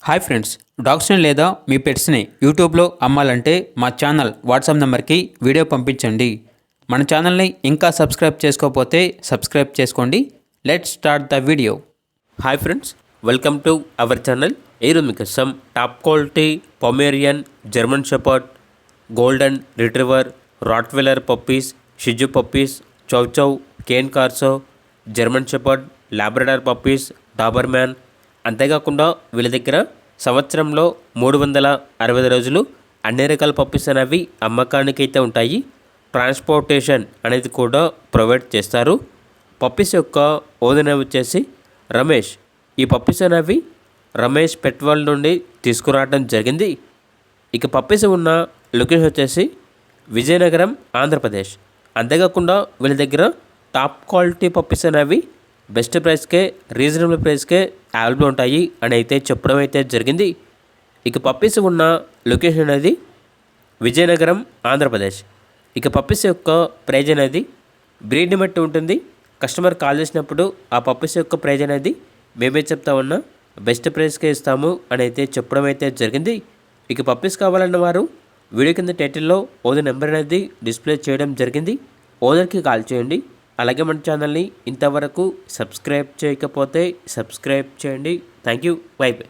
Hi friends, డాగ్స్ని లేదా మీ పెట్స్ని యూట్యూబ్లో అమ్మాలంటే మా ఛానల్ వాట్సాప్ నెంబర్కి వీడియో పంపించండి. మన ఛానల్ని ఇంకా సబ్స్క్రైబ్ చేసుకోకపోతే సబ్స్క్రైబ్ చేసుకోండి. Let's start the video. Hi friends, welcome to our channel. ఈరోజు మీకోసం top quality Pomeranian, German shepherd, golden retriever, Rottweiler puppies, షిజు puppies, chow chow, cane corso, German shepherd, Labrador puppies, Doberman, అంతేకాకుండా వీళ్ళ దగ్గర సంవత్సరంలో 365 రోజులు అన్ని రకాల పప్పీస్ అనేవి అమ్మకానికి అయితే ఉంటాయి. ట్రాన్స్పోర్టేషన్ అనేది కూడా ప్రొవైడ్ చేస్తారు. పప్పీస్ యొక్క ఓనర్ వచ్చేసి రమేష్. ఈ పప్పీస్ అనేవి రమేష్ పెట్ వరల్డ్ నుండి తీసుకురావడం జరిగింది. ఇక పప్పీస్ ఉన్న లొకేషన్ వచ్చేసి విజయనగరం, ఆంధ్రప్రదేశ్. అంతేకాకుండా వీళ్ళ దగ్గర టాప్ క్వాలిటీ పప్పీస్ అనేవి బెస్ట్ ప్రైస్కే, రీజనబుల్ ప్రైస్కే అవైలబుల్ ఉంటాయి అని అయితే చెప్పడం అయితే జరిగింది. ఇక పప్పీస్ ఉన్న లొకేషన్ అనేది విజయనగరం, ఆంధ్రప్రదేశ్. ఇక పప్పీస్ యొక్క ప్రైజ్ అనేది బ్రీడ్ని బట్టి ఉంటుంది. కస్టమర్ కాల్ చేసినప్పుడు ఆ పప్పీస్ యొక్క ప్రైజ్ అనేది మేమే చెప్తా ఉన్నా బెస్ట్ ప్రైస్కే ఇస్తాము అని అయితే చెప్పడం అయితే జరిగింది. ఇక పప్పీస్ కావాలన్న వారు వీడియో కింద టైటిల్లో ఓనర్ నెంబర్ అనేది డిస్ప్లే చేయడం జరిగింది. ఓనర్కి కాల్ చేయండి. అలాగే మన ఛానల్ని ఇంతవరకు సబ్స్క్రైబ్ చేయకపోతే సబ్స్క్రైబ్ చేయండి. Thank you. By by.